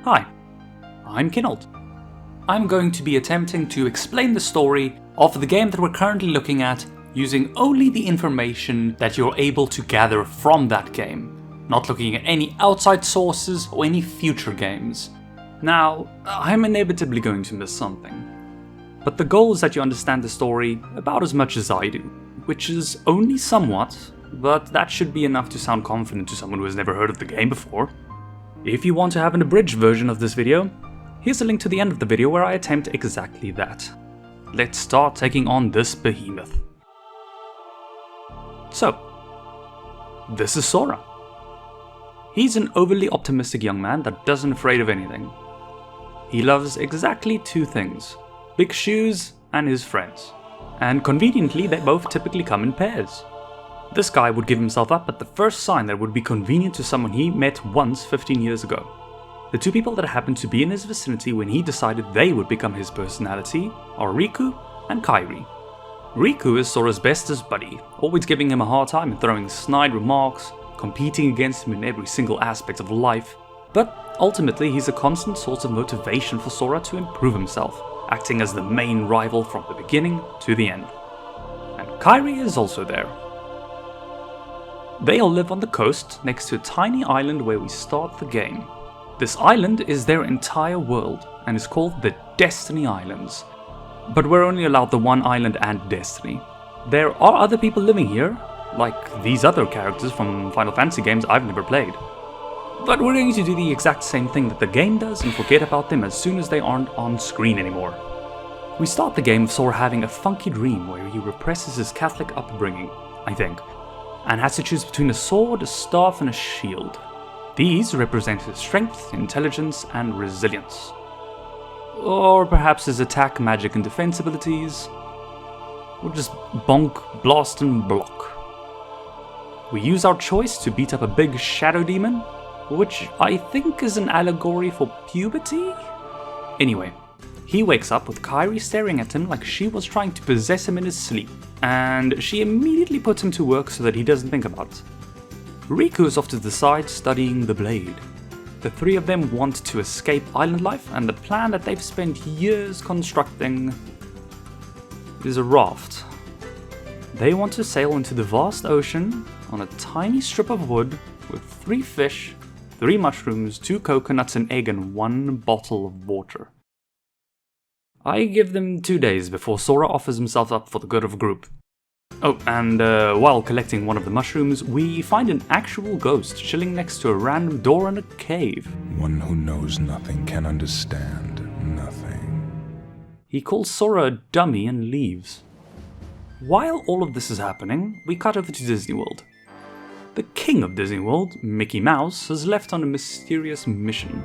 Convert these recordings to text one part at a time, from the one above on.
Hi, I'm Kienalt. I'm going to be attempting to explain the story of the game that we're currently looking at using only the information that you're able to gather from that game, not looking at any outside sources or any future games. Now, I'm inevitably going to miss something, but the goal is that you understand the story about as much as I do, which is only somewhat, but that should be enough to sound confident to someone who has never heard of the game before. If you want to have an abridged version of this video, here's a link to the end of the video where I attempt exactly that. Let's start taking on this behemoth. So, this is Sora. He's an overly optimistic young man that isn't afraid of anything. He loves exactly two things: big shoes and his friends. And conveniently, they both typically come in pairs. This guy would give himself up at the first sign that would be convenient to someone he met once 15 years ago. The two people that happened to be in his vicinity when he decided they would become his personality are Riku and Kairi. Riku is Sora's bestest buddy, always giving him a hard time and throwing snide remarks, competing against him in every single aspect of life, but ultimately he's a constant source of motivation for Sora to improve himself, acting as the main rival from the beginning to the end. And Kairi is also there. They all live on the coast next to a tiny island where we start the game. This island is their entire world and is called the Destiny Islands. But we're only allowed the one island and Destiny. There are other people living here, like these other characters from Final Fantasy games I've never played. But we're going to do the exact same thing that the game does and forget about them as soon as they aren't on screen anymore. We start the game with Sora having a funky dream where he represses his Catholic upbringing, I think, and has to choose between a sword, a staff and a shield. These represent his strength, intelligence and resilience. Or perhaps his attack, magic and defense abilities. Or just bonk, blast and block. We use our choice to beat up a big shadow demon, which I think is an allegory for puberty? Anyway, he wakes up with Kairi staring at him like she was trying to possess him in his sleep, and she immediately puts him to work so that he doesn't think about it. Riku is off to the side studying the blade. The three of them want to escape island life, and the plan that they've spent years constructing is a raft. They want to sail into the vast ocean on a tiny strip of wood with 3 fish, 3 mushrooms, 2 coconuts, an egg and 1 bottle of water. I give them 2 days before Sora offers himself up for the good of a group. Oh, and while collecting one of the mushrooms, we find an actual ghost chilling next to a random door in a cave. One who knows nothing can understand nothing. He calls Sora a dummy and leaves. While all of this is happening, we cut over to Disney World. The king of Disney World, Mickey Mouse, has left on a mysterious mission.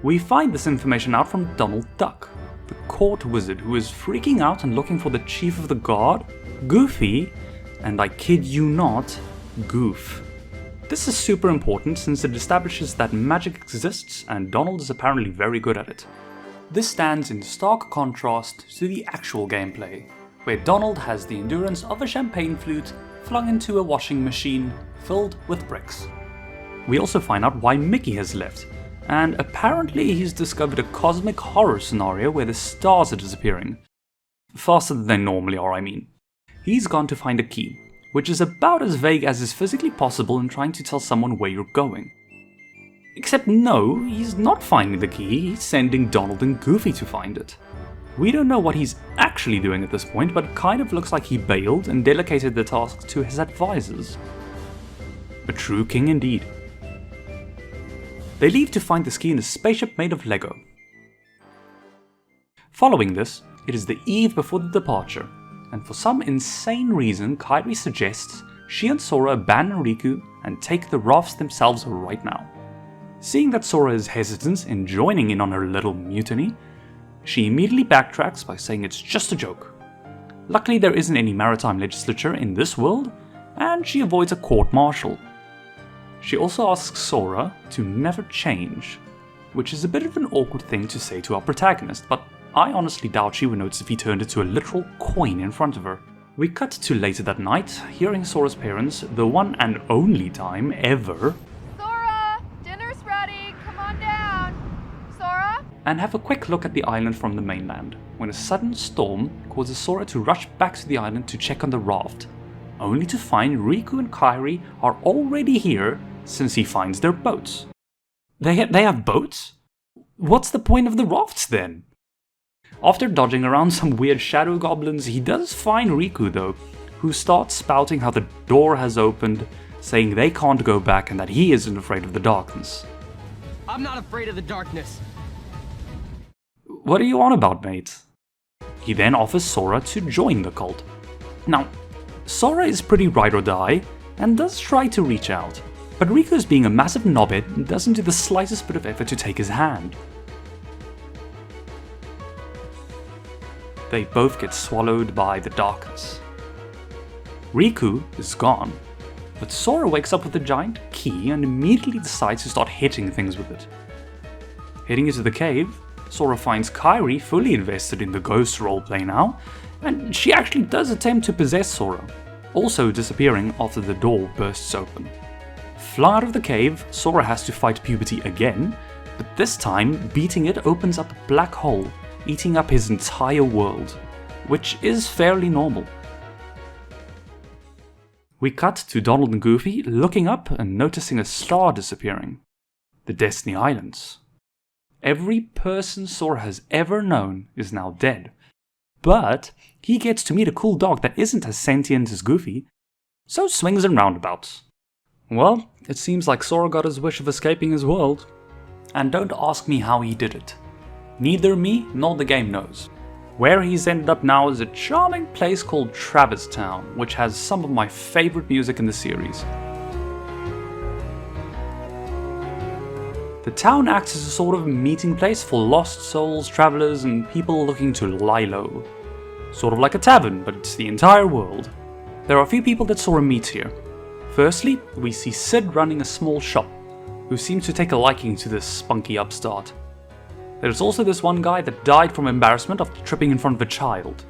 We find this information out from Donald Duck, the court wizard who is freaking out and looking for the chief of the guard, Goofy, and I kid you not, Goof. This is super important since it establishes that magic exists and Donald is apparently very good at it. This stands in stark contrast to the actual gameplay, where Donald has the endurance of a champagne flute flung into a washing machine filled with bricks. We also find out why Mickey has left, and apparently he's discovered a cosmic horror scenario where the stars are disappearing. Faster than they normally are, I mean. He's gone to find a key, which is about as vague as is physically possible in trying to tell someone where you're going. Except no, he's not finding the key, he's sending Donald and Goofy to find it. We don't know what he's actually doing at this point, but it kind of looks like he bailed and delegated the task to his advisors. A true king indeed. They leave to find the key in a spaceship made of Lego. Following this, it is the eve before the departure, and for some insane reason Kairi suggests she and Sora abandon Riku and take the rafts themselves right now. Seeing that Sora is hesitant in joining in on her little mutiny, she immediately backtracks by saying it's just a joke. Luckily there isn't any maritime legislature in this world, and she avoids a court-martial. She also asks Sora to never change, which is a bit of an awkward thing to say to our protagonist, but I honestly doubt she would notice if he turned it to a literal coin in front of her. We cut to later that night, hearing Sora's parents, the one and only time ever. Sora! Dinner's ready! Come on down! and have a quick look at the island from the mainland, when a sudden storm causes Sora to rush back to the island to check on the raft, only to find Riku and Kairi are already here since he finds their boats. They have boats? What's the point of the rafts then? After dodging around some weird shadow goblins, he does find Riku though, who starts spouting how the door has opened, saying they can't go back and that he isn't afraid of the darkness. I'm not afraid of the darkness. What are you on about, mate? He then offers Sora to join the cult. Now, Sora is pretty ride or die, and does try to reach out, but Riku's being a massive knobhead and doesn't do the slightest bit of effort to take his hand. They both get swallowed by the darkness. Riku is gone, but Sora wakes up with a giant key and immediately decides to start hitting things with it. Heading into the cave, Sora finds Kairi fully invested in the ghost roleplay now, and she actually does attempt to possess Sora, also disappearing after the door bursts open. Flung out of the cave, Sora has to fight puberty again, but this time beating it opens up a black hole, eating up his entire world, which is fairly normal. We cut to Donald and Goofy looking up and noticing a star disappearing. The Destiny Islands. Every person Sora has ever known is now dead, but he gets to meet a cool dog that isn't as sentient as Goofy, so swings and roundabouts. Well, it seems like Sora got his wish of escaping his world, and don't ask me how he did it. Neither me nor the game knows. Where he's ended up now is a charming place called Travis Town, which has some of my favorite music in the series. The town acts as a sort of meeting place for lost souls, travelers, and people looking to lie low. Sort of like a tavern, but it's the entire world. There are a few people that Sora meets here. Firstly, we see Sid running a small shop, who seems to take a liking to this spunky upstart. There's also this one guy that died from embarrassment after tripping in front of a child,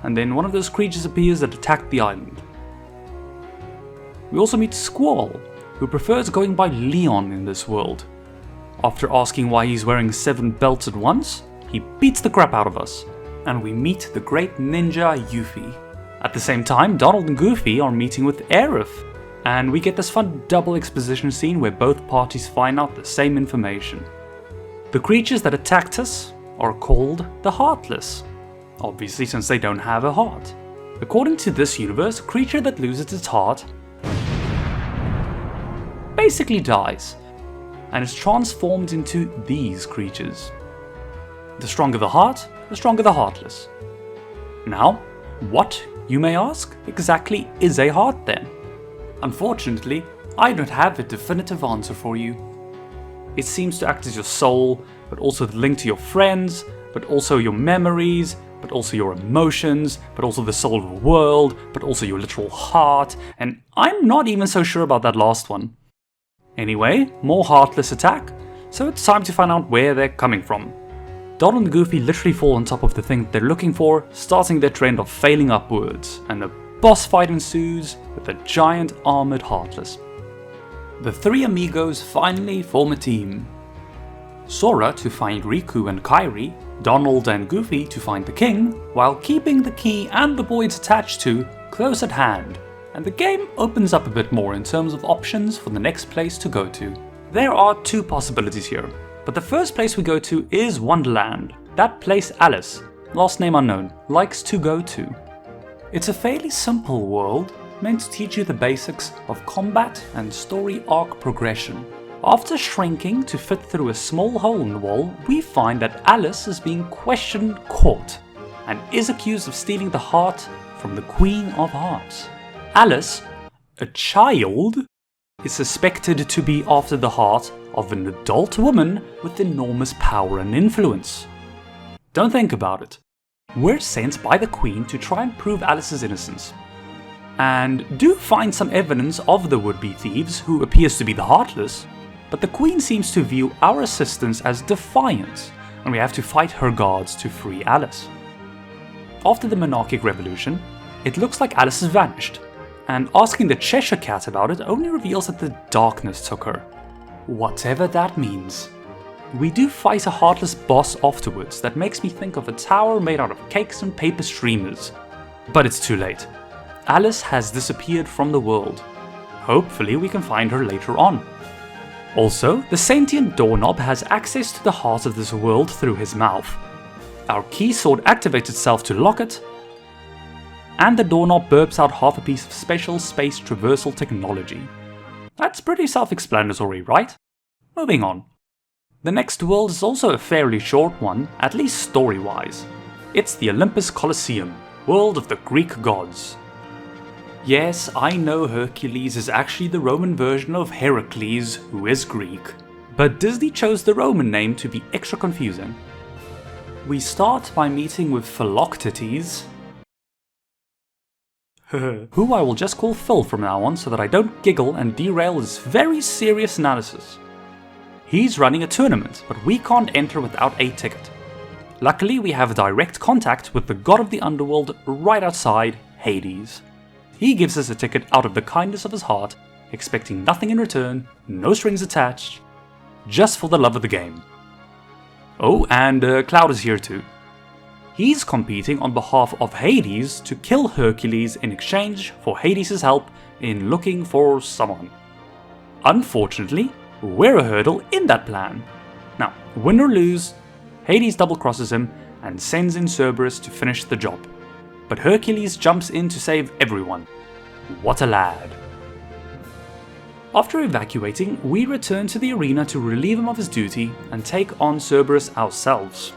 and then one of those creatures appears that attacked the island. We also meet Squall, who prefers going by Leon in this world. After asking why he's wearing 7 belts at once, he beats the crap out of us, and we meet the great ninja Yuffie. At the same time, Donald and Goofy are meeting with Aerith, and we get this fun double exposition scene where both parties find out the same information. The creatures that attacked us are called the Heartless, obviously since they don't have a heart. According to this universe, a creature that loses its heart basically dies, and is transformed into these creatures. The stronger the heart, the stronger the Heartless. Now, what, you may ask, exactly is a heart then? Unfortunately, I don't have a definitive answer for you. It seems to act as your soul, but also the link to your friends, but also your memories, but also your emotions, but also the soul of the world, but also your literal heart, and I'm not even so sure about that last one. Anyway, more Heartless attack, so it's time to find out where they're coming from. Donald and Goofy literally fall on top of the thing they're looking for, starting their trend of failing upwards, and a boss fight ensues with a giant armored Heartless. The 3 amigos finally form a team. Sora to find Riku and Kairi, Donald and Goofy to find the king, while keeping the key and the boy it's attached to close at hand, and the game opens up a bit more in terms of options for the next place to go to. There are 2 possibilities here, but the first place we go to is Wonderland, that place Alice, last name unknown, likes to go to. It's a fairly simple world, meant to teach you the basics of combat and story arc progression. After shrinking to fit through a small hole in the wall, we find that Alice is being questioned court, and is accused of stealing the heart from the Queen of Hearts. Alice, a child, is suspected to be after the heart of an adult woman with enormous power and influence. Don't think about it. We're sent by the Queen to try and prove Alice's innocence, and do find some evidence of the would-be thieves who appears to be the Heartless, but the Queen seems to view our assistance as defiance, and we have to fight her guards to free Alice. After the monarchic revolution, it looks like Alice has vanished, and asking the Cheshire Cat about it only reveals that the darkness took her. Whatever that means. we do fight a heartless boss afterwards that makes me think of a tower made out of cakes and paper streamers. But it's too late. Alice has disappeared from the world. Hopefully we can find her later on. Also, the sentient doorknob has access to the heart of this world through his mouth. Our key sword activates itself to lock it, and the doorknob burps out half a piece of special space traversal technology. That's pretty self-explanatory, right? Moving on. The next world is also a fairly short one, at least story-wise. It's the Olympus Colosseum, world of the Greek gods. Yes, I know Hercules is actually the Roman version of Heracles, who is Greek, but Disney chose the Roman name to be extra confusing. We start by meeting with Philoctetes, who I will just call Phil from now on so that I don't giggle and derail this very serious analysis. He's running a tournament, but we can't enter without a ticket. Luckily, we have direct contact with the god of the underworld right outside, Hades. He gives us a ticket out of the kindness of his heart, expecting nothing in return, no strings attached, just for the love of the game. Oh, and Cloud is here too. He's competing on behalf of Hades to kill Hercules in exchange for Hades' help in looking for someone. Unfortunately, we're a hurdle in that plan. Now, win or lose, Hades double crosses him and sends in Cerberus to finish the job. But Hercules jumps in to save everyone. What a lad. After evacuating, we return to the arena to relieve him of his duty and take on Cerberus ourselves.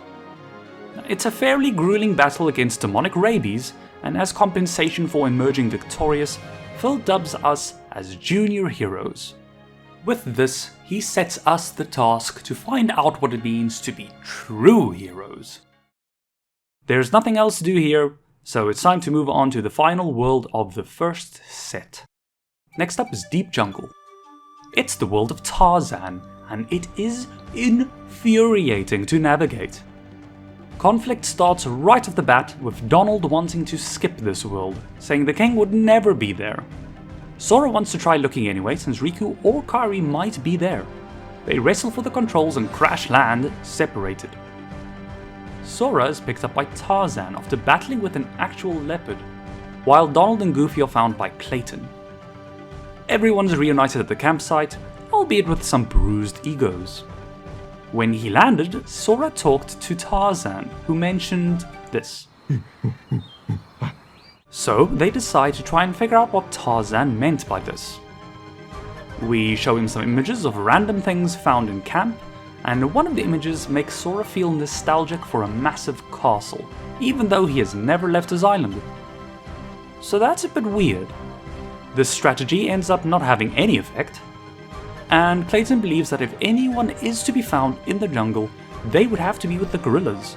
It's a fairly grueling battle against demonic rabies, and as compensation for emerging victorious, Phil dubs us as junior heroes. With this, he sets us the task to find out what it means to be true heroes. There's nothing else to do here, so it's time to move on to the final world of the first set. Next up is Deep Jungle. It's the world of Tarzan, and it is infuriating to navigate. Conflict starts right off the bat with Donald wanting to skip this world, saying the king would never be there. Sora wants to try looking anyway since Riku or Kairi might be there. They wrestle for the controls and crash land separated. Sora is picked up by Tarzan after battling with an actual leopard, while Donald and Goofy are found by Clayton. Everyone's reunited at the campsite, albeit with some bruised egos. When he landed, Sora talked to Tarzan, who mentioned this. So they decide to try and figure out what Tarzan meant by this. We show him some images of random things found in camp, and one of the images makes Sora feel nostalgic for a massive castle, even though he has never left his island. So that's a bit weird. This strategy ends up not having any effect, and Clayton believes that if anyone is to be found in the jungle, they would have to be with the gorillas,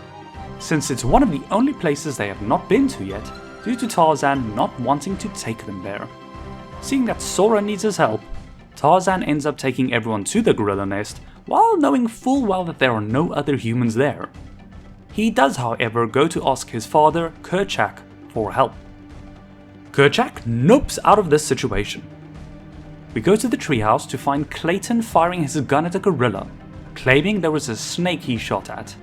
since it's one of the only places they have not been to yet, due to Tarzan not wanting to take them there. Seeing that Sora needs his help, Tarzan ends up taking everyone to the gorilla nest, while knowing full well that there are no other humans there. He does, however, go to ask his father, Kerchak, for help. Kerchak nopes out of this situation. We go to the treehouse to find Clayton firing his gun at a gorilla, claiming there was a snake he shot at.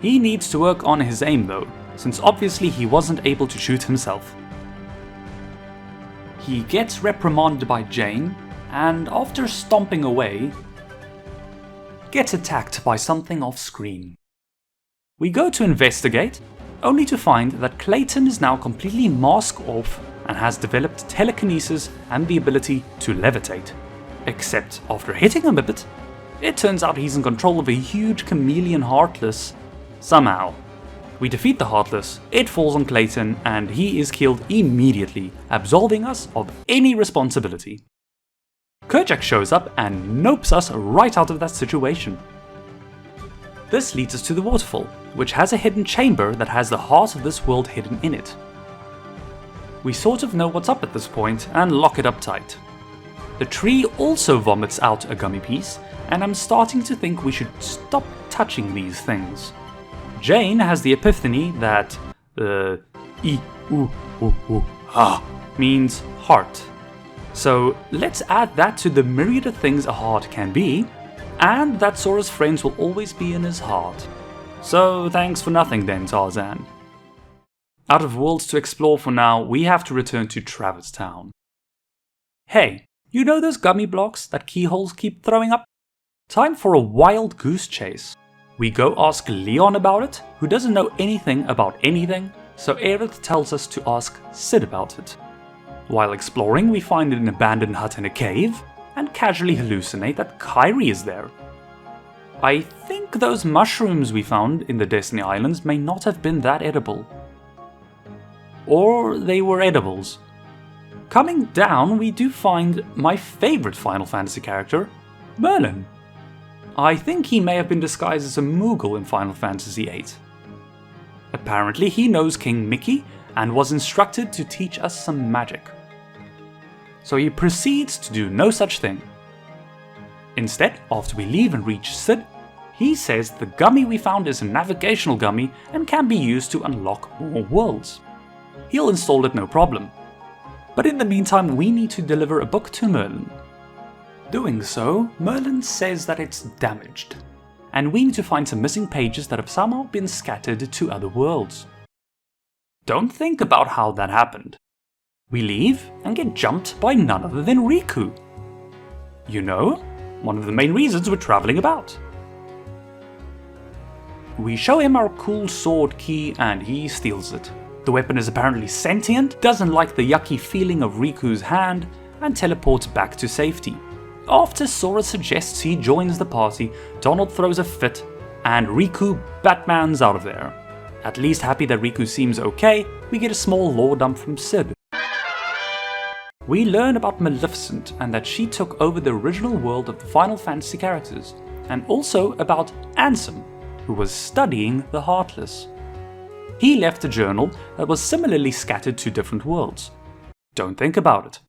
He needs to work on his aim though, since obviously he wasn't able to shoot himself. He gets reprimanded by Jane, and after stomping away, gets attacked by something off screen. We go to investigate, only to find that Clayton is now completely masked off and has developed telekinesis and the ability to levitate. Except after hitting him a bit, it turns out he's in control of a huge chameleon Heartless somehow. We defeat the Heartless, it falls on Clayton, and he is killed immediately, absolving us of any responsibility. Kerchak shows up and nopes us right out of that situation. This leads us to the waterfall, which has a hidden chamber that has the heart of this world hidden in it. We sort of know what's up at this point and lock it up tight. The tree also vomits out a gummy piece, and I'm starting to think we should stop touching these things. Jane has the epiphany that means heart. So let's add that to the myriad of things a heart can be, and that Sora's friends will always be in his heart. So thanks for nothing then, Tarzan. Out of worlds to explore for now, we have to return to Travis Town. Hey, you know those gummy blocks that keyholes keep throwing up? Time for a wild goose chase. We go ask Leon about it, who doesn't know anything about anything, so Aerith tells us to ask Sid about it. While exploring, we find an abandoned hut in a cave, and casually hallucinate that Kairi is there. I think those mushrooms we found in the Destiny Islands may not have been that edible. Or they were edibles. Coming down, we do find my favorite Final Fantasy character, Merlin. I think he may have been disguised as a Moogle in Final Fantasy VIII. Apparently he knows King Mickey and was instructed to teach us some magic. So he proceeds to do no such thing. Instead, after we leave and reach Sid, he says the gummy we found is a navigational gummy and can be used to unlock more worlds. He'll install it no problem. But in the meantime, we need to deliver a book to Merlin. Doing so, Merlin says that it's damaged, and we need to find some missing pages that have somehow been scattered to other worlds. Don't think about how that happened. We leave and get jumped by none other than Riku. You know, one of the main reasons we're traveling about. We show him our cool sword key and he steals it. The weapon is apparently sentient, doesn't like the yucky feeling of Riku's hand, and teleports back to safety. After Sora suggests he joins the party, Donald throws a fit, and Riku Batmans out of there. At least happy that Riku seems okay, we get a small lore dump from Sid. We learn about Maleficent and that she took over the original world of the Final Fantasy characters, and also about Ansem, who was studying the Heartless. He left a journal that was similarly scattered to different worlds. Don't think about it.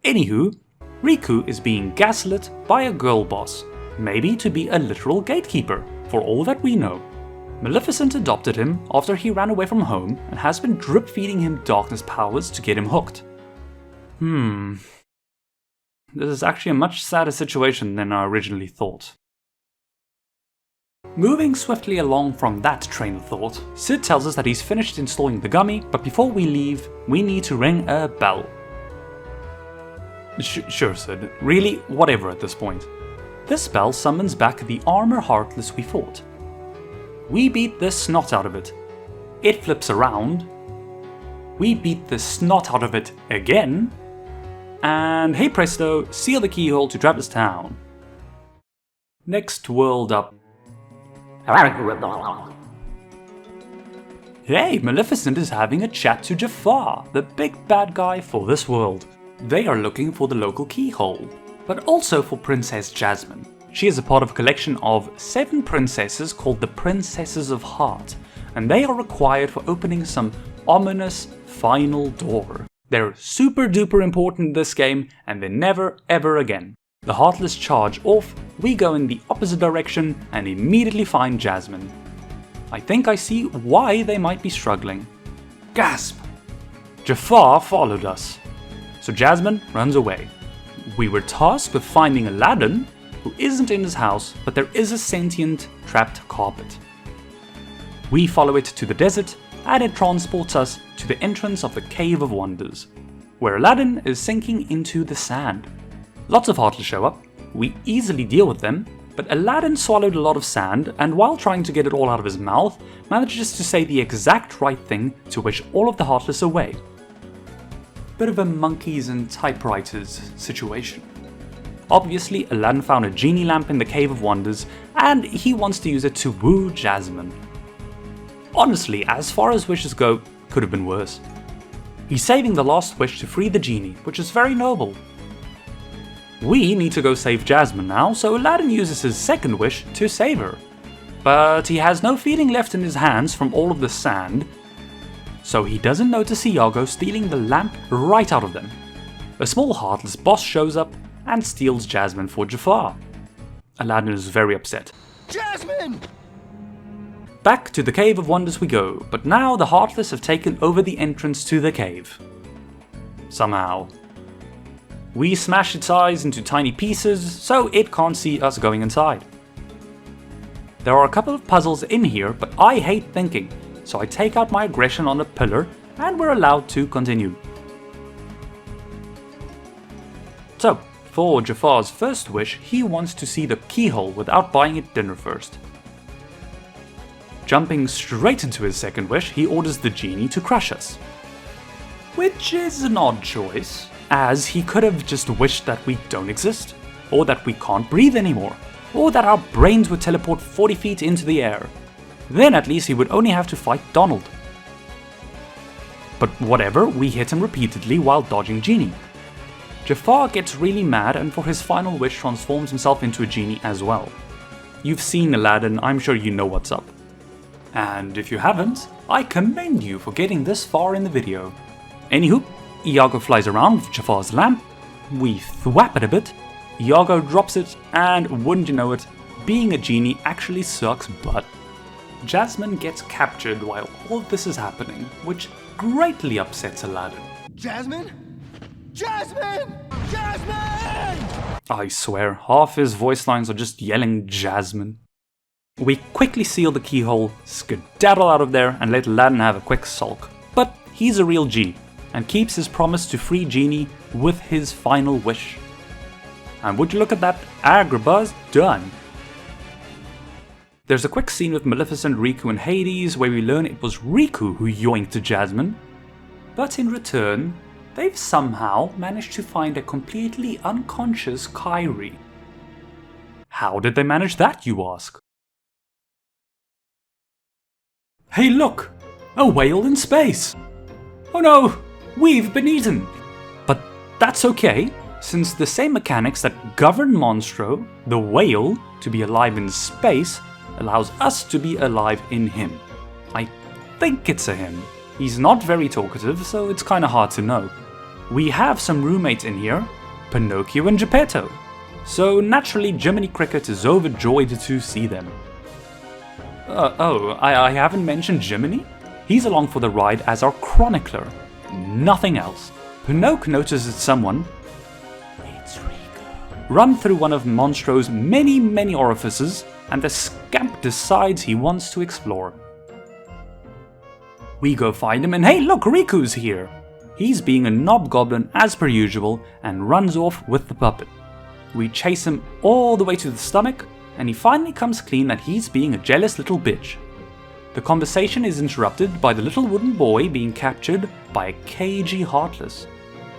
Anywho, Riku is being gaslit by a girl boss, maybe to be a literal gatekeeper, for all that we know. Maleficent adopted him after he ran away from home and has been drip-feeding him darkness powers to get him hooked. This is actually a much sadder situation than I originally thought. Moving swiftly along from that train of thought, Sid tells us that he's finished installing the gummy, but before we leave, we need to ring a bell. Sure, Sid. Really, whatever at this point. This bell summons back the armor Heartless we fought. We beat the snot out of it. It flips around. We beat the snot out of it again. And hey presto, seal the keyhole to Travis Town. Next world up. Hey, Maleficent is having a chat to Jafar, the big bad guy for this world. They are looking for the local keyhole, but also for Princess Jasmine. She is a part of a collection of 7 princesses called the Princesses of Heart, and they are required for opening some ominous final door. They're super duper important in this game, and then never ever again. The Heartless charge off, we go in the opposite direction and immediately find Jasmine. I think I see why they might be struggling. Gasp! Jafar followed us. So Jasmine runs away. We were tasked with finding Aladdin, who isn't in his house, but there is a sentient trapped carpet. We follow it to the desert, and it transports us to the entrance of the Cave of Wonders, where Aladdin is sinking into the sand. Lots of Heartless show up, we easily deal with them, but Aladdin swallowed a lot of sand, and while trying to get it all out of his mouth, manages to say the exact right thing to wish all of the Heartless away. Bit of a monkeys and typewriters situation. Obviously, Aladdin found a genie lamp in the Cave of Wonders, and he wants to use it to woo Jasmine. Honestly, as far as wishes go, could have been worse. He's saving the last wish to free the genie, which is very noble. We need to go save Jasmine now, so Aladdin uses his second wish to save her. But he has no feeling left in his hands from all of the sand, so he doesn't notice Iago stealing the lamp right out of them. A small Heartless boss shows up and steals Jasmine for Jafar. Aladdin is very upset. Jasmine! Back to the Cave of Wonders we go, but now the Heartless have taken over the entrance to the cave. Somehow. We smash its eyes into tiny pieces, so it can't see us going inside. There are a couple of puzzles in here, but I hate thinking, so I take out my aggression on a pillar and we're allowed to continue. So, for Jafar's first wish, he wants to see the keyhole without buying it dinner first. Jumping straight into his second wish, he orders the genie to crush us. Which is an odd choice, as he could have just wished that we don't exist, or that we can't breathe anymore, or that our brains would teleport 40 feet into the air. Then at least he would only have to fight Donald. But whatever, we hit him repeatedly while dodging Genie. Jafar gets really mad and for his final wish transforms himself into a genie as well. You've seen Aladdin, I'm sure you know what's up. And if you haven't, I commend you for getting this far in the video. Anywho, Iago flies around with Jafar's lamp, we thwap it a bit, Iago drops it, and wouldn't you know it, being a genie actually sucks butt. Jasmine gets captured while all this is happening, which greatly upsets Aladdin. Jasmine? Jasmine! Jasmine! I swear, half his voice lines are just yelling Jasmine. We quickly seal the keyhole, skedaddle out of there, and let Aladdin have a quick sulk. But he's a real G, and keeps his promise to free Genie with his final wish. And would you look at that, Agrabah's done. There's a quick scene with Maleficent, Riku and Hades where we learn it was Riku who yoinked Jasmine, but in return, they've somehow managed to find a completely unconscious Kairi. How did they manage that, you ask? Hey look! A whale in space! Oh no! We've been eaten! But that's okay, since the same mechanics that govern Monstro, the whale, to be alive in space, allows us to be alive in him. I think it's a him. He's not very talkative, so it's kinda hard to know. We have some roommates in here, Pinocchio and Geppetto, so naturally Jiminy Cricket is overjoyed to see them. I haven't mentioned Jiminy? He's along for the ride as our chronicler, nothing else. Pinocchio notices someone, it's Riku, run through one of Monstro's many orifices, and the scamp decides he wants to explore. We go find him and hey look, Riku's here! He's being a knob goblin as per usual and runs off with the puppet. We chase him all the way to the stomach and he finally comes clean that he's being a jealous little bitch. The conversation is interrupted by the little wooden boy being captured by a cagey Heartless,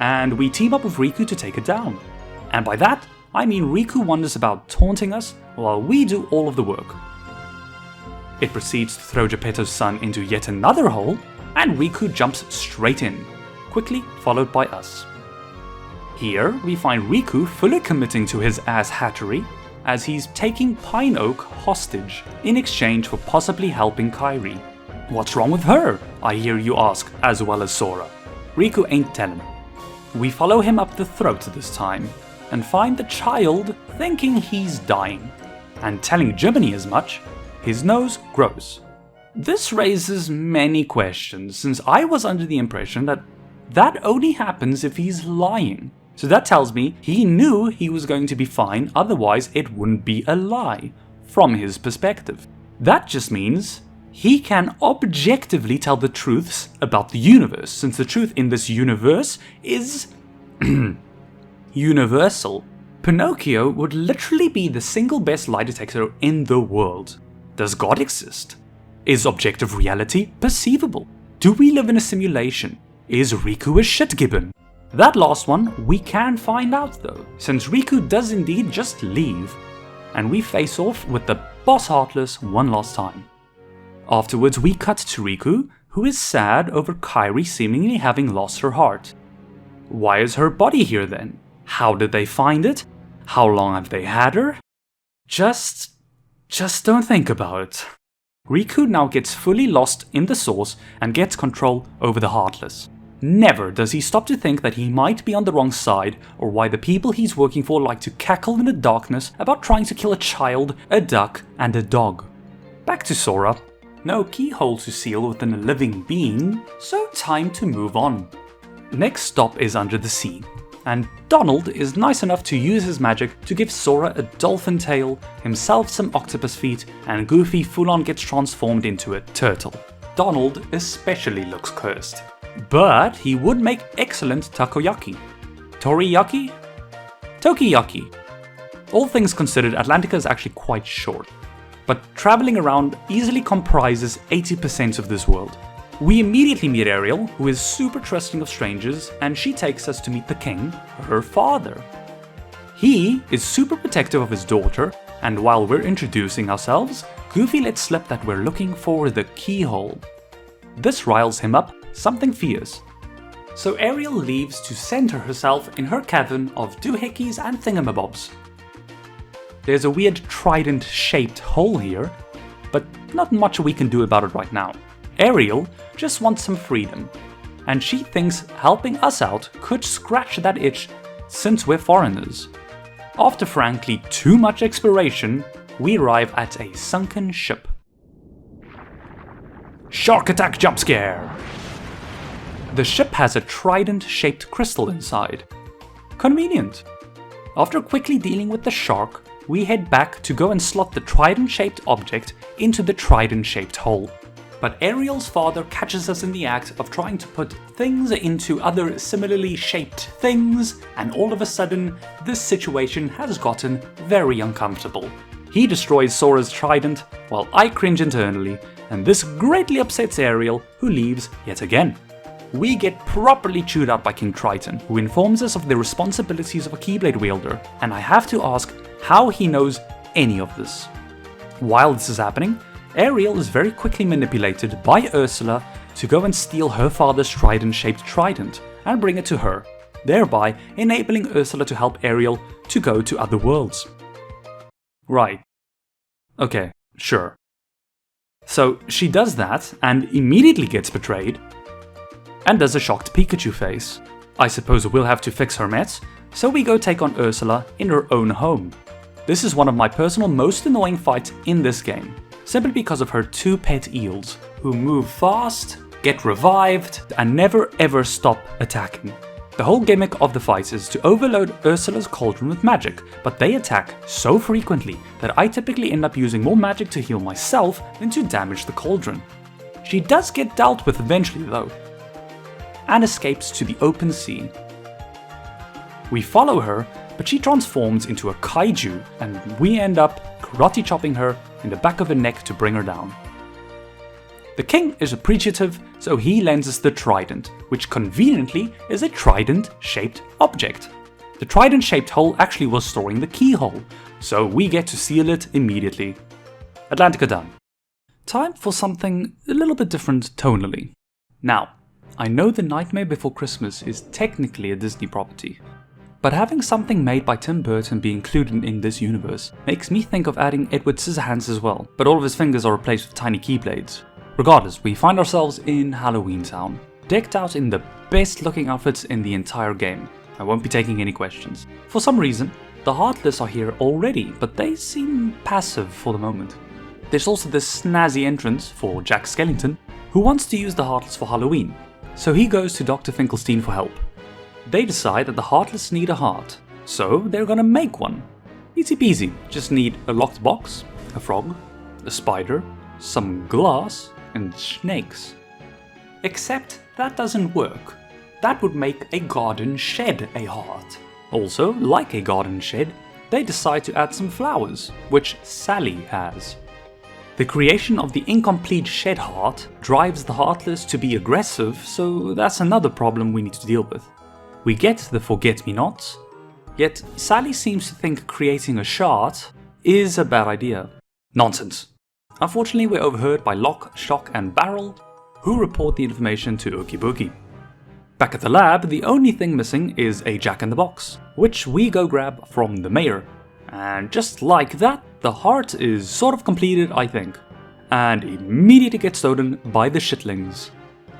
and we team up with Riku to take it down. And by that, I mean Riku wanders about taunting us while we do all of the work. It proceeds to throw Geppetto's son into yet another hole, and Riku jumps straight in, quickly followed by us. Here we find Riku fully committing to his ass-hattery as he's taking Pine Oak hostage in exchange for possibly helping Kairi. What's wrong with her, I hear you ask, as well as Sora. Riku ain't telling. We follow him up the throat this time, and find the child thinking he's dying, and telling Jiminy as much, his nose grows. This raises many questions, since I was under the impression that that only happens if he's lying. So that tells me he knew he was going to be fine, otherwise it wouldn't be a lie, from his perspective. That just means he can objectively tell the truths about the universe, since the truth in this universe is universal. Pinocchio would literally be the single best lie detector in the world. Does God exist? Is objective reality perceivable? Do we live in a simulation? Is Riku a shit-gibbon? That last one we can find out though, since Riku does indeed just leave, and we face off with the boss Heartless one last time. Afterwards we cut to Riku, who is sad over Kairi seemingly having lost her heart. Why is her body here then? How did they find it? How long have they had her? Just don't think about it. Riku now gets fully lost in the source and gets control over the Heartless. Never does he stop to think that he might be on the wrong side, or why the people he's working for like to cackle in the darkness about trying to kill a child, a duck, and a dog. Back to Sora. No keyhole to seal within a living being, so time to move on. Next stop is under the sea. and Donald is nice enough to use his magic to give Sora a dolphin tail, himself some octopus feet, and Goofy full-on gets transformed into a turtle. Donald especially looks cursed, but he would make excellent takoyaki. Toriyaki? Tokiyaki. All things considered, Atlantica is actually quite short, but traveling around easily comprises 80% of this world. We immediately meet Ariel, who is super trusting of strangers, and she takes us to meet the king, her father. He is super protective of his daughter, and while we're introducing ourselves, Goofy lets slip that we're looking for the keyhole. This riles him up something fierce. So Ariel leaves to center herself in her cavern of doohickeys and thingamabobs. There's a weird trident-shaped hole here, but not much we can do about it right now. Ariel just wants some freedom, and she thinks helping us out could scratch that itch since we're foreigners. After frankly too much exploration, we arrive at a sunken ship. Shark attack jump scare! The ship has a trident-shaped crystal inside. Convenient. After quickly dealing with the shark, we head back to go and slot the trident-shaped object into the trident-shaped hole. But Ariel's father catches us in the act of trying to put things into other similarly shaped things, and all of a sudden, this situation has gotten very uncomfortable. He destroys Sora's trident, while I cringe internally, and this greatly upsets Ariel, who leaves yet again. We get properly chewed out by King Triton, who informs us of the responsibilities of a Keyblade wielder, and I have to ask how he knows any of this. While this is happening, Ariel is very quickly manipulated by Ursula to go and steal her father's trident-shaped trident and bring it to her, thereby enabling Ursula to help Ariel to go to other worlds. Right. Okay, sure. So she does that and immediately gets betrayed and does a shocked Pikachu face. I suppose we'll have to fix her mess, so we go take on Ursula in her own home. This is one of my personal most annoying fights in this game, simply because of her two pet eels, who move fast, get revived, and never ever stop attacking. The whole gimmick of the fight is to overload Ursula's cauldron with magic, but they attack so frequently that I typically end up using more magic to heal myself than to damage the cauldron. She does get dealt with eventually though, and escapes to the open sea. We follow her, but she transforms into a kaiju, and we end up karate chopping her in the back of her neck to bring her down. The king is appreciative, so he lends us the trident, which conveniently is a trident-shaped object. The trident-shaped hole actually was storing the keyhole, so we get to seal it immediately. Atlantica done. Time for something a little bit different tonally. Now, I know The Nightmare Before Christmas is technically a Disney property, but having something made by Tim Burton be included in this universe makes me think of adding Edward Scissorhands as well, but all of his fingers are replaced with tiny keyblades. Regardless, we find ourselves in Halloween Town, decked out in the best looking outfits in the entire game. I won't be taking any questions. For some reason, the Heartless are here already, but they seem passive for the moment. There's also this snazzy entrance for Jack Skellington, who wants to use the Heartless for Halloween, so he goes to Dr. Finkelstein for help. They decide that the Heartless need a heart, so they're gonna make one. Easy peasy, just need a locked box, a frog, a spider, some glass, and snakes. Except that doesn't work. That would make a garden shed a heart. Also, like a garden shed, they decide to add some flowers, which Sally has. The creation of the incomplete shed heart drives the Heartless to be aggressive, so that's another problem we need to deal with. We get the forget-me-nots, yet Sally seems to think creating a shard is a bad idea. Nonsense. Unfortunately, we're overheard by Lock, Shock and Barrel, who report the information to Oogie Boogie. Back at the lab, the only thing missing is a Jack-in-the-Box, which we go grab from the mayor. And just like that, the heart is sort of completed, I think, and immediately gets stolen by the shitlings.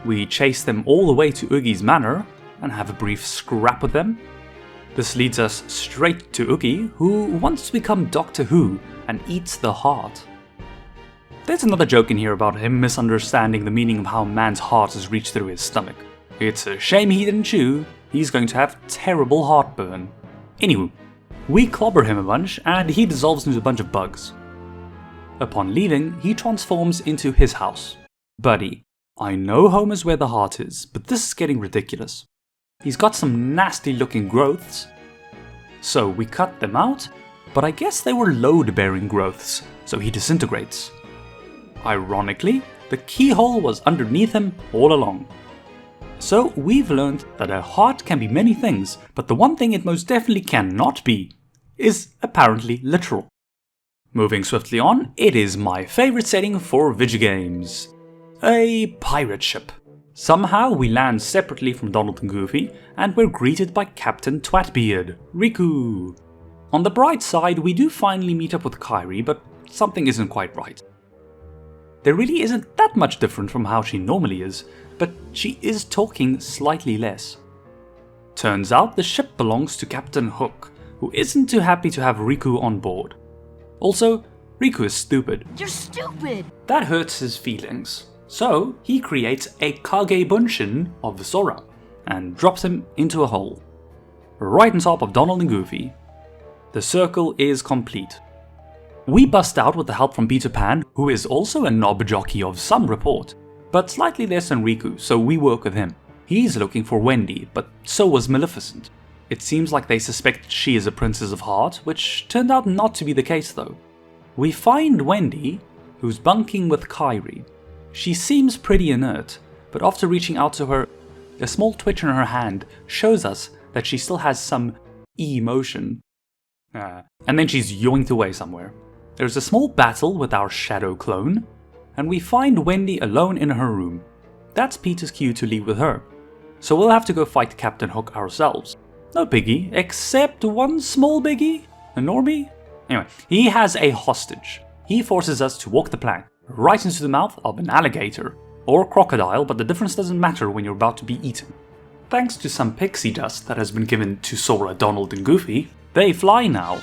We chase them all the way to Oogie's manor and have a brief scrap with them. This leads us straight to Oogie, who wants to become Doctor Who and eats the heart. There's another joke in here about him misunderstanding the meaning of how man's heart is reached through his stomach. It's a shame he didn't chew, He's going to have terrible heartburn. Anywho, we clobber him a bunch and he dissolves into a bunch of bugs. Upon leaving, he transforms into his house. Buddy, I know home is where the heart is, but this is getting ridiculous. He's got some nasty looking growths. So we cut them out, but I guess they were load-bearing growths, so he disintegrates. Ironically, the keyhole was underneath him all along. So we've learned that a heart can be many things, but the one thing it most definitely cannot be is apparently literal. Moving swiftly on, it is my favorite setting for video games. A pirate ship. Somehow we land separately from Donald and Goofy, and we're greeted by Captain Twatbeard, Riku. On the bright side, we do finally meet up with Kairi, but something isn't quite right. There really isn't that much different from how she normally is, but she is talking slightly less. Turns out the ship belongs to Captain Hook, who isn't too happy to have Riku on board. Also, Riku is stupid. You're stupid! That hurts his feelings. So he creates a Kage Bunshin of Sora and drops him into a hole, right on top of Donald and Goofy. The circle is complete. We bust out with the help from Peter Pan, who is also a knob jockey of some report, but slightly less than Riku, so we work with him. He's looking for Wendy, but so was Maleficent. It seems like they suspect she is a Princess of Heart, which turned out not to be the case though. We find Wendy, who's bunking with Kairi. She seems pretty inert, but after reaching out to her, a small twitch in her hand shows us that she still has some emotion. And then she's yoinked away somewhere. There's a small battle with our shadow clone, and we find Wendy alone in her room. That's Peter's cue to leave with her. So we'll have to go fight Captain Hook ourselves. No biggie, except one small biggie? A normie? Anyway, he has a hostage. He forces us to walk the plank, right into the mouth of an alligator. Or crocodile, but the difference doesn't matter when you're about to be eaten. Thanks to some pixie dust that has been given to Sora, Donald and Goofy, they fly now.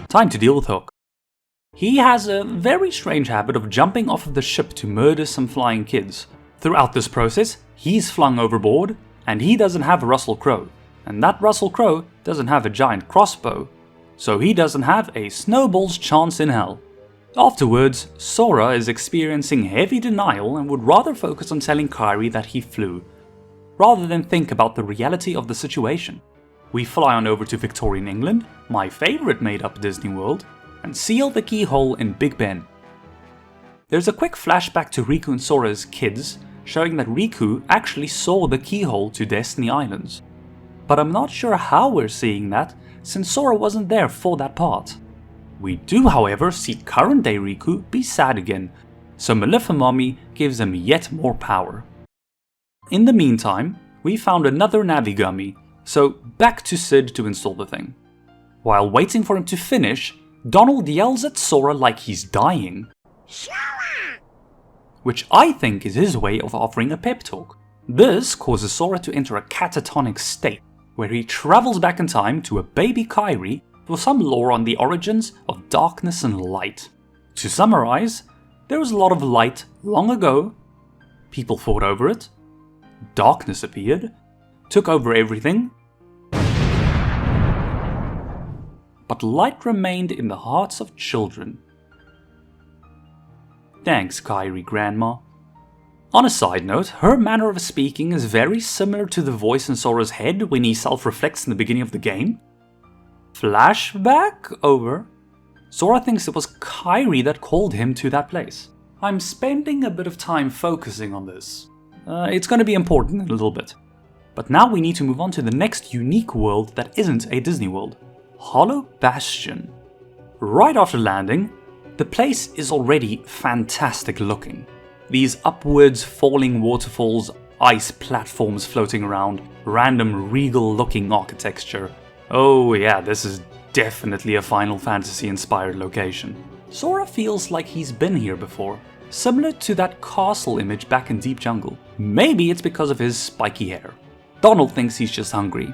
Time to deal with Hook. He has a very strange habit of jumping off of the ship to murder some flying kids. Throughout this process, he's flung overboard, and he doesn't have a Russell Crowe. And that Russell Crowe doesn't have a giant crossbow, so he doesn't have a snowball's chance in hell. Afterwards, Sora is experiencing heavy denial and would rather focus on telling Kairi that he flew, rather than think about the reality of the situation. We fly on over to Victorian England, my favourite made-up Disney World, and seal the keyhole in Big Ben. There's a quick flashback to Riku and Sora as kids, showing that Riku actually saw the keyhole to Destiny Islands. But I'm not sure how we're seeing that, since Sora wasn't there for that part. We do, however, see current day Riku be sad again, so Maleficamommy gives him yet more power. In the meantime, we found another Navigummy, so back to Sid to install the thing. While waiting for him to finish, Donald yells at Sora like he's dying. Sora! Which I think is his way of offering a pep talk. This causes Sora to enter a catatonic state, where he travels back in time to a baby Kairi for some lore on the origins of darkness and light. To summarize, there was a lot of light long ago, people fought over it, darkness appeared, took over everything, but light remained in the hearts of children. Thanks, Kairi Grandma. On a side note, her manner of speaking is very similar to the voice in Sora's head when he self-reflects in the beginning of the game. Flashback over. Sora thinks it was Kairi that called him to that place. I'm spending a bit of time focusing on this. It's going to be important in a little bit. But now we need to move on to the next unique world that isn't a Disney world. Hollow Bastion. Right after landing, the place is already fantastic looking. These upwards falling waterfalls, ice platforms floating around, random regal looking architecture. Oh yeah, this is definitely a Final Fantasy inspired location. Sora feels like he's been here before, similar to that castle image back in Deep Jungle. Maybe it's because of his spiky hair. Donald thinks he's just hungry.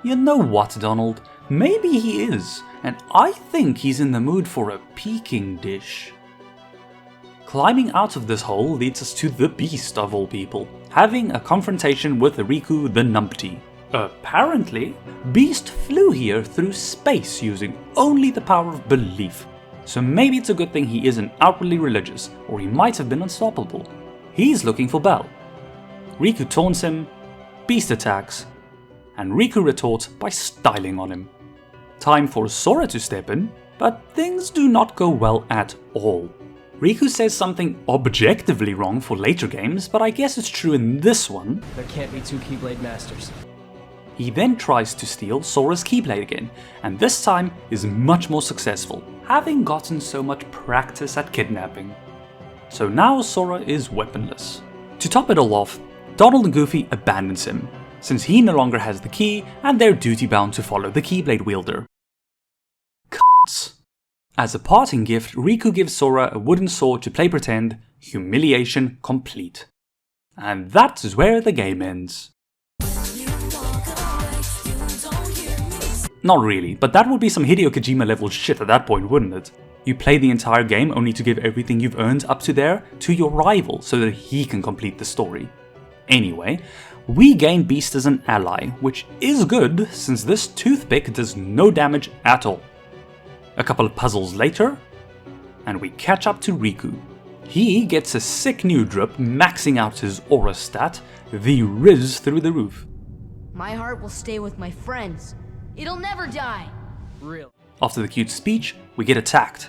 You know what, Donald? Maybe he is, and I think he's in the mood for a Peking dish. Climbing out of this hole leads us to the Beast of all people, having a confrontation with Riku the Numpty. Apparently, Beast flew here through space using only the power of belief, so maybe it's a good thing he isn't outwardly religious, or he might have been unstoppable. He's looking for Belle. Riku taunts him, Beast attacks, and Riku retorts by styling on him. Time for Sora to step in, but things do not go well at all. Riku says something objectively wrong for later games, but I guess it's true in this one. There can't be two Keyblade Masters. He then tries to steal Sora's Keyblade again, and this time is much more successful, having gotten so much practice at kidnapping. So now Sora is weaponless. To top it all off, Donald and Goofy abandons him, since he no longer has the key and they're duty bound to follow the Keyblade wielder. C***s. As a parting gift, Riku gives Sora a wooden sword to play pretend, humiliation complete. And that is where the game ends. Not really, but that would be some Hideo Kojima level shit at that point, wouldn't it? You play the entire game only to give everything you've earned up to there to your rival so that he can complete the story. Anyway, we gain Beast as an ally, which is good since this toothpick does no damage at all. A couple of puzzles later, and we catch up to Riku. He gets a sick new drip, maxing out his aura stat, the Riz through the roof. My heart will stay with my friends. It'll never die. Real. After the cute speech, we get attacked.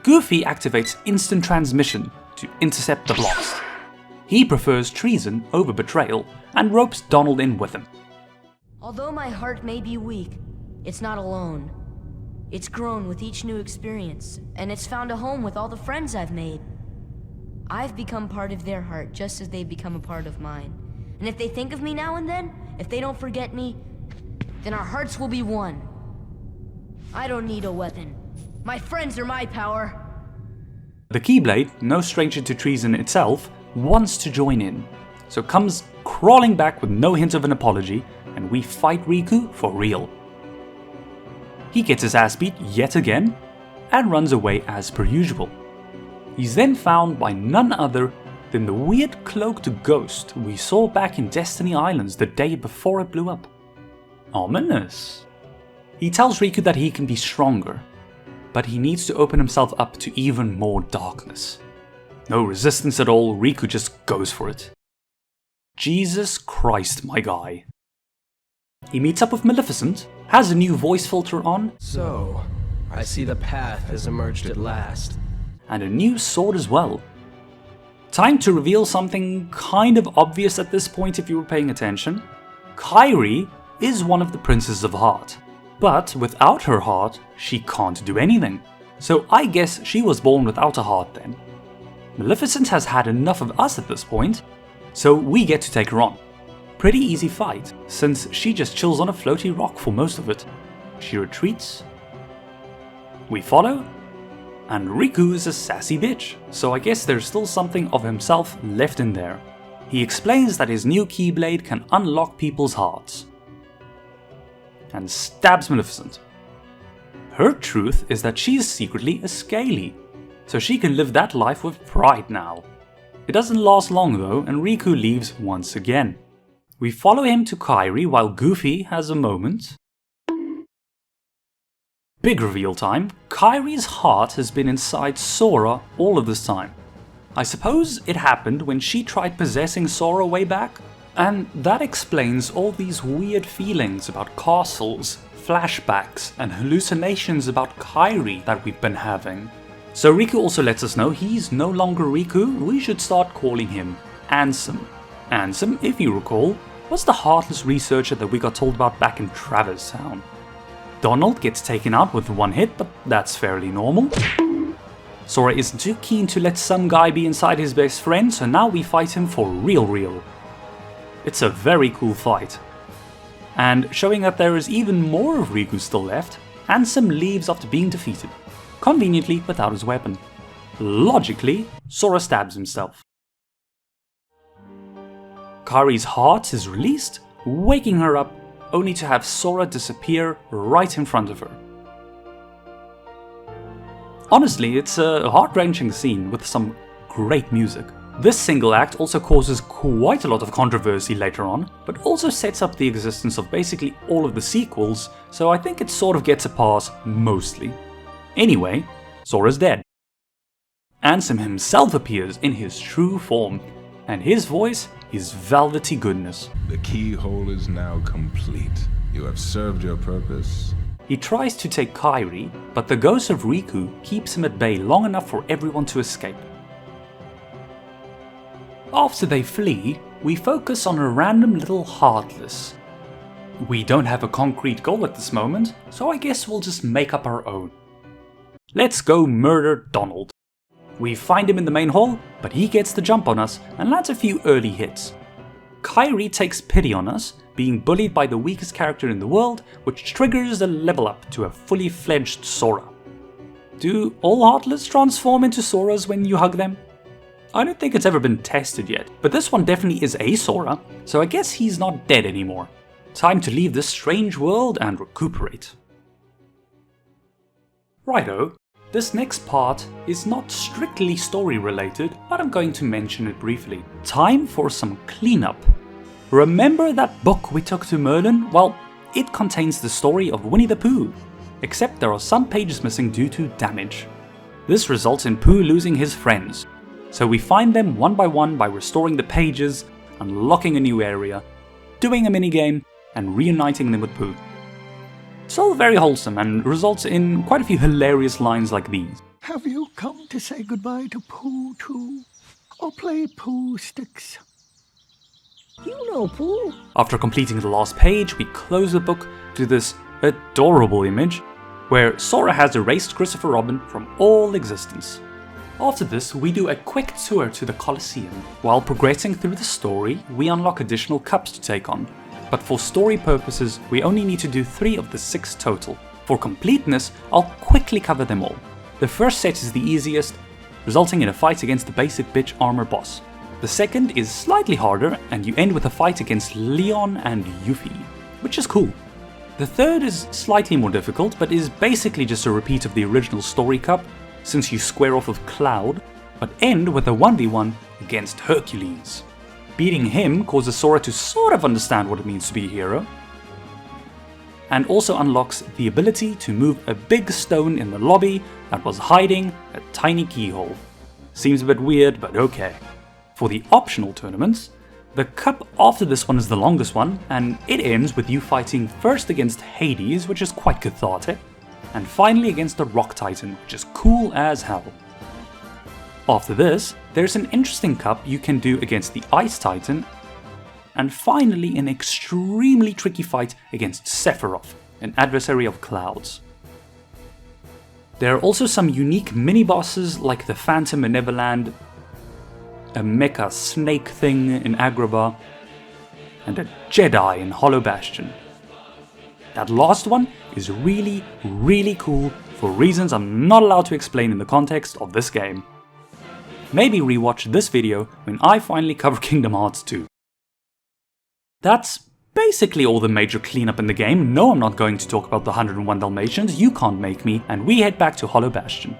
Goofy activates instant transmission to intercept the blast. He prefers treason over betrayal and ropes Donald in with him. Although my heart may be weak, it's not alone. It's grown with each new experience, and it's found a home with all the friends I've made. I've become part of their heart just as they've become a part of mine. And if they think of me now and then, if they don't forget me, then our hearts will be one. I don't need a weapon. My friends are my power. The Keyblade, no stranger to treason itself, wants to join in, so comes crawling back with no hint of an apology, and we fight Riku for real. He gets his ass beat yet again, and runs away as per usual. He's then found by none other than the weird cloaked ghost we saw back in Destiny Islands the day before it blew up. Ominous. He tells Riku that he can be stronger, but he needs to open himself up to even more darkness. No resistance at all, Riku just goes for it. Jesus Christ, my guy. He meets up with Maleficent, has a new voice filter on, So, I see the path has emerged at last. and a new sword as well. Time to reveal something kind of obvious at this point if you were paying attention. Kairi is one of the Princes of Heart, but without her heart, she can't do anything. So I guess she was born without a heart then. Maleficent has had enough of us at this point, so we get to take her on. Pretty easy fight, since she just chills on a floaty rock for most of it. She retreats, we follow, and Riku is a sassy bitch, so I guess there's still something of himself left in there. He explains that his new Keyblade can unlock people's hearts, and stabs Maleficent. Her truth is that she's secretly a scaly, so she can live that life with pride now. It doesn't last long though, and Riku leaves once again. We follow him to Kairi while Goofy has a moment. Big reveal time, Kairi's heart has been inside Sora all of this time. I suppose it happened when she tried possessing Sora way back, and that explains all these weird feelings about castles, flashbacks, and hallucinations about Kairi that we've been having. So Riku also lets us know he's no longer Riku, we should start calling him Ansem. Ansem, if you recall, was the heartless researcher that we got told about back in Traverse Town. Donald gets taken out with one hit, but that's fairly normal. Sora isn't too keen to let some guy be inside his best friend, so now we fight him for real. It's a very cool fight. And showing that there is even more of Riku still left, Ansem leaves after being defeated, conveniently without his weapon. Logically, Sora stabs himself. Kairi's heart is released, waking her up, only to have Sora disappear right in front of her. Honestly, it's a heart-wrenching scene with some great music. This single act also causes quite a lot of controversy later on, but also sets up the existence of basically all of the sequels, so I think it sort of gets a pass mostly. Anyway, Sora's dead. Ansem himself appears in his true form, and his voice is velvety goodness. The keyhole is now complete. You have served your purpose. He tries to take Kairi, but the ghost of Riku keeps him at bay long enough for everyone to escape. After they flee, we focus on a random little Heartless. We don't have a concrete goal at this moment, so I guess we'll just make up our own. Let's go murder Donald. We find him in the main hall, but he gets the jump on us and lands a few early hits. Kairi takes pity on us, being bullied by the weakest character in the world, which triggers a level up to a fully fledged Sora. Do all Heartless transform into Soras when you hug them? I don't think it's ever been tested yet, but this one definitely is a Sora, so I guess he's not dead anymore. Time to leave this strange world and recuperate. Righto, this next part is not strictly story related, but I'm going to mention it briefly. Time for some cleanup. Remember that book we took to Merlin? Well, it contains the story of Winnie the Pooh, except there are some pages missing due to damage. This results in Pooh losing his friends. So we find them one by restoring the pages, unlocking a new area, doing a minigame, and reuniting them with Pooh. It's all very wholesome and results in quite a few hilarious lines like these. Have you come to say goodbye to Pooh too? Or play Pooh sticks? You know Pooh. After completing the last page, we close the book to this adorable image where Sora has erased Christopher Robin from all existence. After this, we do a quick tour to the Colosseum. While progressing through the story, we unlock additional cups to take on, but for story purposes, we only need to do 3 of the 6 total. For completeness, I'll quickly cover them all. The first set is the easiest, resulting in a fight against the basic bitch armor boss. The second is slightly harder, and you end with a fight against Leon and Yuffie, which is cool. The third is slightly more difficult, but is basically just a repeat of the original story cup, since you square off with Cloud, but end with a 1v1 against Hercules. Beating him causes Sora to sort of understand what it means to be a hero, and also unlocks the ability to move a big stone in the lobby that was hiding a tiny keyhole. Seems a bit weird, but okay. For the optional tournaments, the cup after this one is the longest one, and it ends with you fighting first against Hades, which is quite cathartic, and finally against the Rock Titan, which is cool as hell. After this, there's an interesting cup you can do against the Ice Titan, and finally an extremely tricky fight against Sephiroth, an adversary of Cloud's. There are also some unique mini-bosses like the Phantom in Neverland, a mecha snake thing in Agrabah, and a Jedi in Hollow Bastion. That last one is really, really cool for reasons I'm not allowed to explain in the context of this game. Maybe rewatch this video when I finally cover Kingdom Hearts 2. That's basically all the major cleanup in the game. No, I'm not going to talk about the 101 Dalmatians, you can't make me, and we head back to Hollow Bastion.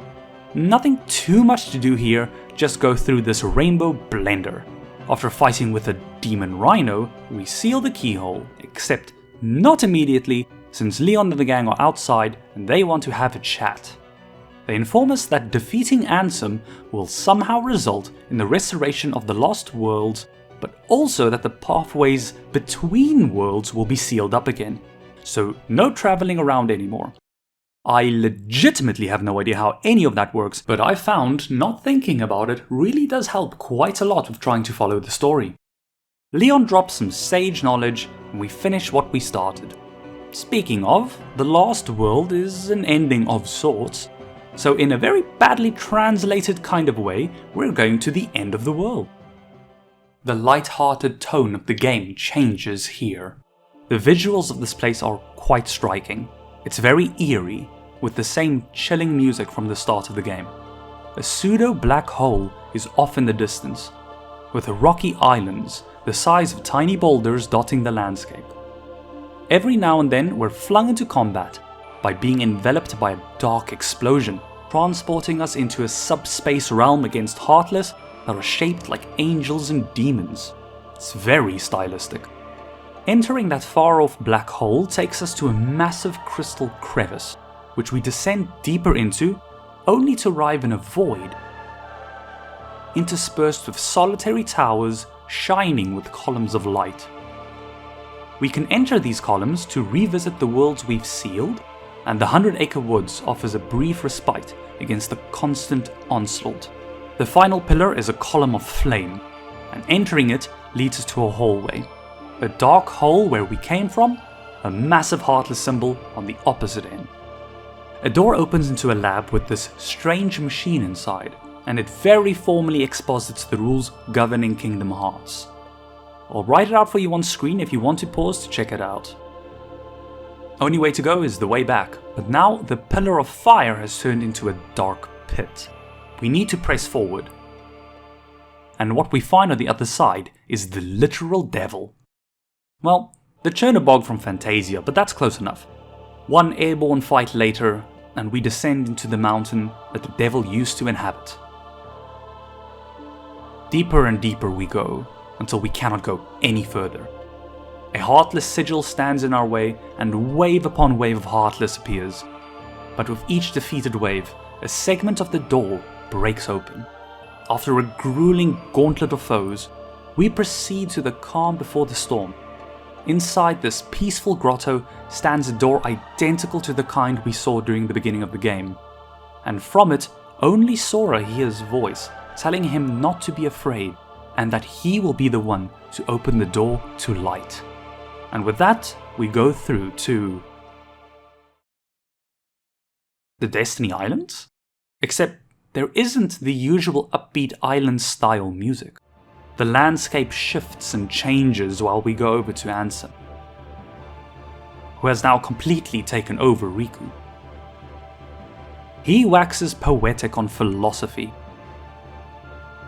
Nothing too much to do here, just go through this rainbow blender. After fighting with a demon rhino, we seal the keyhole, except not immediately, since Leon and the gang are outside and they want to have a chat. They inform us that defeating Ansem will somehow result in the restoration of the Lost Worlds, but also that the pathways between worlds will be sealed up again, so no traveling around anymore. I legitimately have no idea how any of that works, but I found not thinking about it really does help quite a lot with trying to follow the story. Leon drops some sage knowledge and we finish what we started. Speaking of, the Lost World is an ending of sorts, so in a very badly translated kind of way, we're going to the end of the world. The light-hearted tone of the game changes here. The visuals of this place are quite striking. It's very eerie, with the same chilling music from the start of the game. A pseudo-black hole is off in the distance, with rocky islands the size of tiny boulders dotting the landscape. Every now and then we're flung into combat by being enveloped by a dark explosion, transporting us into a subspace realm against Heartless that are shaped like angels and demons. It's very stylistic. Entering that far-off black hole takes us to a massive crystal crevice, which we descend deeper into, only to arrive in a void, interspersed with solitary towers shining with columns of light. We can enter these columns to revisit the worlds we've sealed, and the 100-acre woods offers a brief respite against the constant onslaught. The final pillar is a column of flame, and entering it leads us to a hallway. A dark hole where we came from, a massive Heartless symbol on the opposite end. A door opens into a lab with this strange machine inside, and it very formally exposits the rules governing Kingdom Hearts. I'll write it out for you on screen if you want to pause to check it out. Only way to go is the way back, but now the Pillar of Fire has turned into a dark pit. We need to press forward. And what we find on the other side is the literal devil. Well, the Chernobog from Fantasia, but that's close enough. One airborne fight later, and we descend into the mountain that the devil used to inhabit. Deeper and deeper we go, until we cannot go any further. A Heartless sigil stands in our way, and wave upon wave of Heartless appears. But with each defeated wave, a segment of the door breaks open. After a grueling gauntlet of foes, we proceed to the calm before the storm. Inside this peaceful grotto stands a door identical to the kind we saw during the beginning of the game. And from it, only Sora hears voice telling him not to be afraid, and that he will be the one to open the door to light. And with that, we go through to the Destiny Islands? Except there isn't the usual upbeat island style music. The landscape shifts and changes while we go over to Ansem, who has now completely taken over Riku. He waxes poetic on philosophy,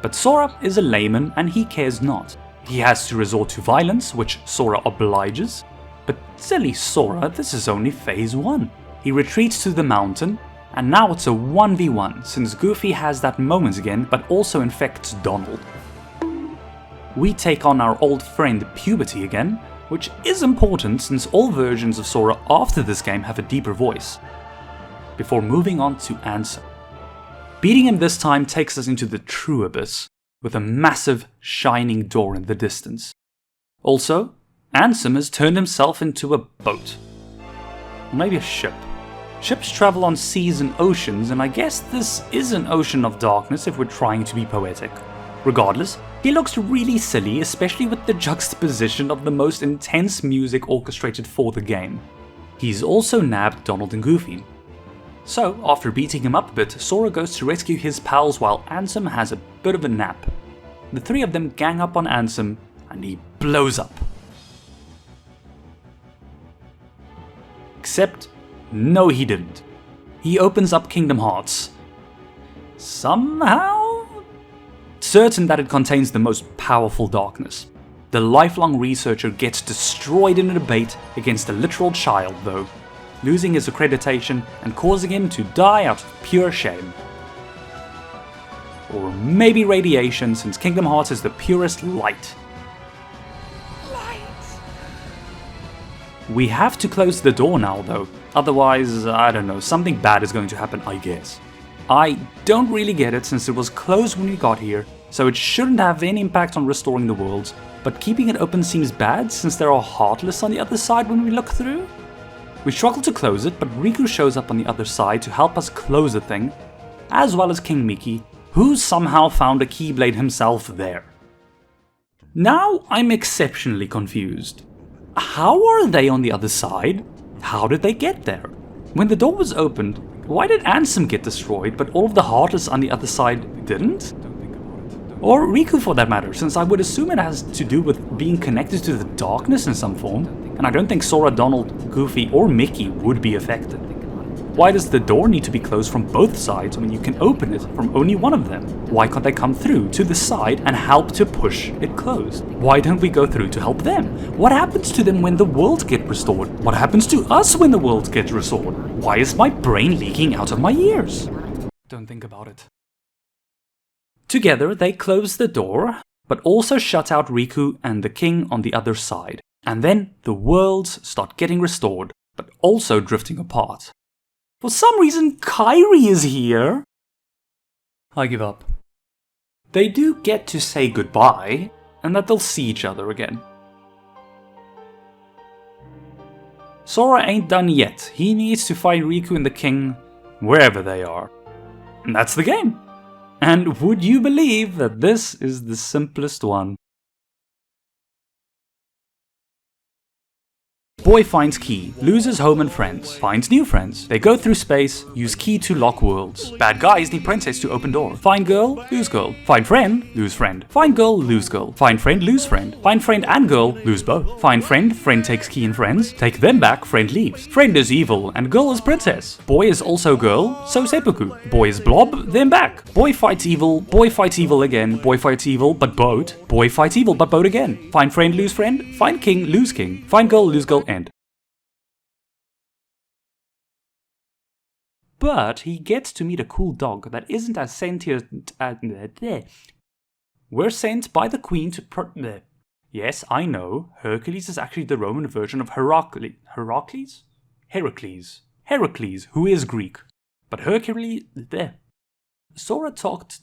but Sora is a layman and he cares not. He has to resort to violence, which Sora obliges, but silly Sora, this is only phase 1. He retreats to the mountain, and now it's a 1v1 since Goofy has that moment again, but also infects Donald. We take on our old friend Puberty again, which is important since all versions of Sora after this game have a deeper voice, before moving on to Ansem. Beating him this time takes us into the true abyss, with a massive shining door in the distance. Also, Ansem has turned himself into a boat. Or maybe a ship. Ships travel on seas and oceans, and I guess this is an ocean of darkness if we're trying to be poetic. Regardless, he looks really silly, especially with the juxtaposition of the most intense music orchestrated for the game. He's also nabbed Donald and Goofy. So, after beating him up a bit, Sora goes to rescue his pals while Ansem has a bit of a nap. The three of them gang up on Ansem, and he blows up. Except, no he didn't. He opens up Kingdom Hearts. Somehow? Certain that it contains the most powerful darkness. The lifelong researcher gets destroyed in a debate against a literal child though, losing his accreditation and causing him to die out of pure shame. Or maybe radiation, since Kingdom Hearts is the purest light. We have to close the door now though, otherwise, I don't know, something bad is going to happen, I guess. I don't really get it since it was closed when we got here, so it shouldn't have any impact on restoring the worlds, but keeping it open seems bad since there are Heartless on the other side when we look through. We struggle to close it, but Riku shows up on the other side to help us close the thing, as well as King Mickey, who somehow found a Keyblade himself there. Now I'm exceptionally confused. How are they on the other side? How did they get there? When the door was opened, why did Ansem get destroyed, but all of the Heartless on the other side didn't? Or Riku for that matter, since I would assume it has to do with being connected to the darkness in some form, and I don't think Sora, Donald, Goofy, or Mickey would be affected. Why does the door need to be closed from both sides when you can open it from only one of them? Why can't they come through to the side and help to push it closed? Why don't we go through to help them? What happens to them when the world gets restored? What happens to us when the world gets restored? Why is my brain leaking out of my ears? Don't think about it. Together, they close the door, but also shut out Riku and the king on the other side. And then the worlds start getting restored, but also drifting apart. For some reason, Kairi is here. I give up. They do get to say goodbye, and that they'll see each other again. Sora ain't done yet. He needs to find Riku and the king wherever they are. And that's the game. And would you believe that this is the simplest one? Boy finds key, loses home and friends, finds new friends. They go through space, use key to lock worlds. Bad guys need princess to open door. Find girl, lose girl. Find friend, lose friend. Find girl, lose girl. Find friend, lose friend. Find friend and girl, lose both. Find friend, friend takes key and friends. Take them back, friend leaves. Friend is evil and girl is princess. Boy is also girl, so seppuku. Boy is blob, then back. Boy fights evil again. Boy fights evil, but boat. Boy fights evil, but boat again. Find friend, lose friend. Find king, lose king. Find girl, lose girl, end. But he gets to meet a cool dog that isn't as sentient as... We're sent by the queen to... Yes, I know, Hercules is actually the Roman version of Heracles, who is Greek. But Hercules... Sora talked...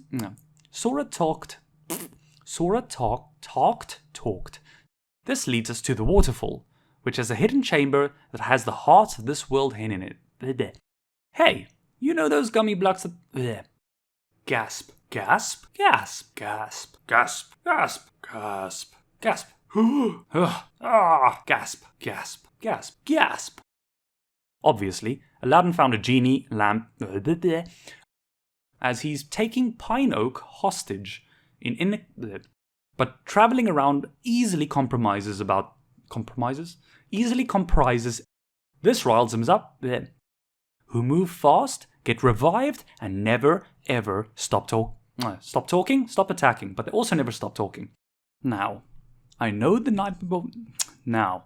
This leads us to the waterfall, which has a hidden chamber that has the heart of this world hidden in it. Hey, you know those gummy blocks that... Gasp, gasp, gasp, gasp, gasp, gasp, gasp, gasp. Gasp, gasp, gasp, gasp. Obviously, Aladdin found a genie lamp as he's taking Pine Oak hostage but traveling around easily comprises this riles him up who move fast, get revived, and never ever stop attacking, but they also never stop talking. Now, I know the night before. Now,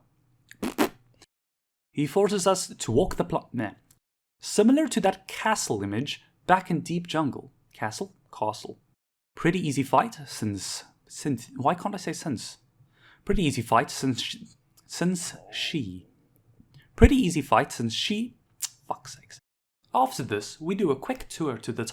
he forces us to walk the similar to that castle image back in Deep Jungle. Castle? Pretty easy fight since. Why can't I say since? Pretty easy fight since she. Pretty easy fight since she. Fuck's sakes. After this, we do a quick tour to the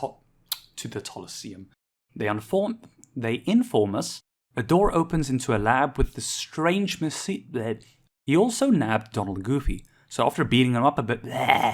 Colosseum. They inform us a door opens into a lab with the strange machine. He also nabbed Donald and Goofy, so after beating them up a bit,